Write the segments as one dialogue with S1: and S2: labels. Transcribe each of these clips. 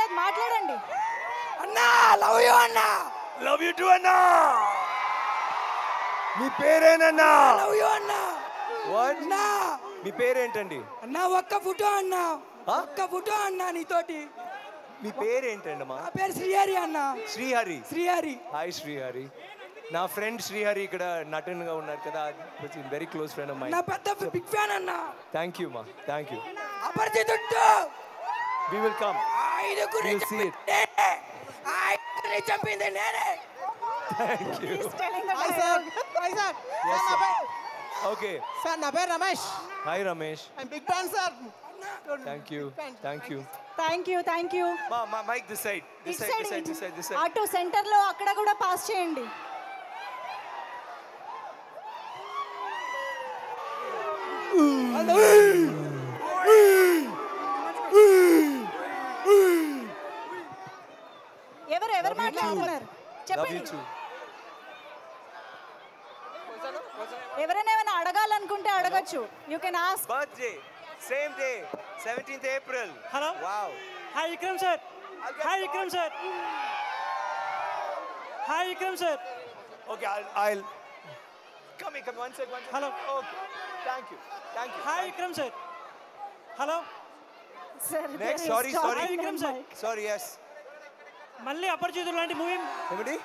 S1: Right మాట్లాడండి.
S2: అన్నా love you అన్నా.
S3: లవ్ యూ టు అన్నా. మీ పేరేనన్నా?
S2: లవ్ యూ అన్నా.
S3: వాట్?
S2: అన్నా
S3: మీ పేరేంటండి?
S2: అన్నా ఒక్క ఫోటో అన్నా. ఒక్క ఫోటో అన్నా నీతోటి.
S3: మీ పేరేంటండి అమ్మా?
S2: నా పేరు శ్రీహరి అన్నా.
S3: శ్రీహరి.
S2: శ్రీహరి.
S3: హాయ్ శ్రీహరి. నా ఫ్రెండ్ శ్రీహరి ఇక్కడ నటనగా ఉన్నారు కదా, very close friend of mind.
S2: నా పెద్ద బిగ్ ఫ్యాన్ అన్నా.
S3: థ్యాంక్ యూ మా, thank you.
S2: Aparichitudu.
S3: We will come.
S2: ఐదుగురిని
S3: We'll see it.
S2: చంపింది నేనే.
S3: Thank you.
S1: He's telling the
S4: Hi
S1: dialogue.
S4: sir. Hi sir.
S3: Yes,
S4: Sir,
S3: sir. Okay.
S4: sir, na పేరు Ramesh.
S3: Hi Ramesh.
S4: I'm big fan sir.
S3: Thank you, thank you.
S1: Thank you.
S3: మా mike this side, this side, this side, this side, this side.
S1: అటు centre లో అక్కడ కూడా pass చేయండి. ఎవరు మాట్లాడుతున్నారు
S3: love you
S1: చెప్పండి.
S3: టు.
S1: ఎవరైనా ఏమైనా అడగాలనుకుంటే అడగచ్చు. You can ask.
S3: Birthday same day 17th April.
S5: Hello.
S3: Wow.
S5: Hi Vikram sir. Hi Vikram sir. Hi Vikram sir.
S3: Okay, I'll come here, come one sec.
S5: Hello.
S3: Okay. Thank you.
S5: Hi Vikram sir. Hello.
S1: Sir
S3: Next, sorry.
S5: Hi Vikram sir.
S3: Sorry, yes.
S5: మళ్ళీ అపరిచితుడు లాంటి movie
S3: ఏమిటి?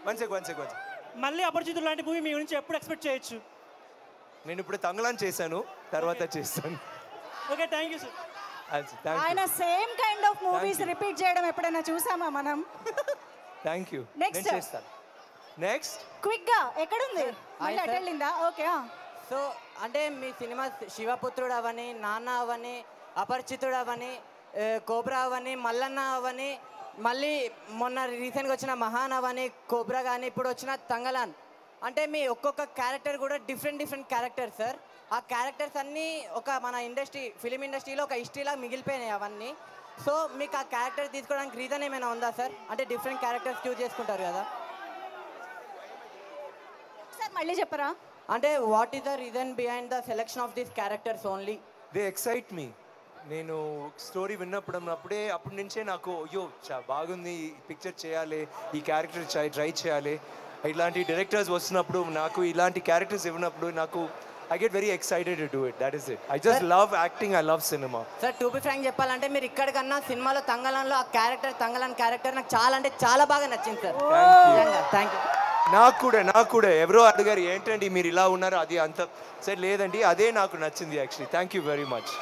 S3: One sec.
S5: మళ్ళీ అపరిచితుడు లాంటి movie మీ గురించి ఎప్పుడు expect చేయొచ్చు?
S3: నేను ఇప్పుడు తంగళాన్ చేశాను, తర్వాత చేస్తాను.
S5: Okay thank you sir.
S1: ఆయన same kind of movies repeat చేయడం ఎప్పుడైనా చూసామా మనం?
S3: Thank you.
S1: Next.
S3: నేను చేస్తాను. నెక్స్ట్
S1: క్విక్ గా ఎక్కడుంది? మళ్ళీ అటు వెళ్ళిందా? ఓకే.
S6: సో అంటే మీ సినిమా శివపుత్రుడు అవని, నాన్న అవని, అపరిచితుడు అవని, కోబ్రా అవని, మల్లన్న అవని, మళ్ళీ మొన్న రీసెంట్గా వచ్చిన మహాన్ అవని, కోబ్రా కానీ ఇప్పుడు వచ్చిన తంగలాన్, అంటే మీ ఒక్కొక్క క్యారెక్టర్ కూడా డిఫరెంట్ క్యారెక్టర్ సార్. ఆ క్యారెక్టర్స్ అన్నీ ఒక మన ఫిలిం ఇండస్ట్రీలో ఒక హిస్టరీలా మిగిలిపోయినాయి అవన్నీ. సో మీకు ఆ క్యారెక్టర్ తీసుకోవడానికి రీజన్ ఏమైనా ఉందా సార్? అంటే డిఫరెంట్ క్యారెక్టర్స్ చూస్ చేసుకుంటారు కదా
S1: సార్, మళ్ళీ చెప్పరా?
S6: అంటే what is the reason behind the selection of these characters only?
S3: They excite me. నేను స్టోరీ విన్నప్పుడే అప్పటి నుంచే నాకు అయ్యో బాగుంది, ఈ పిక్చర్ చేయాలి, ఈ క్యారెక్టర్ ట్రై చేయాలి. ఇలాంటి డైరెక్టర్స్ వస్తున్నప్పుడు, నాకు ఇలాంటి క్యారెక్టర్స్ ఇవ్వనప్పుడు నాకు I get very excited to do it. That is it. I just love acting. I love cinema.
S6: Sir to be frank చెప్పాలంటే మీరు ఇక్కడికన్నా సినిమాలో తంగలాన్లో ఆ క్యారెక్టర్, తంగలాన్ క్యారెక్టర్ నాకు చాలా అంటే చాలా బాగా నచ్చింది సార్. Thank you.
S3: నాకు కూడా ఎవరో అడిగారు ఏంటండి మీరు ఇలా ఉన్నారు, అది అంత సరే లేదండి, అదే నాకు నచ్చింది actually. Thank you very much.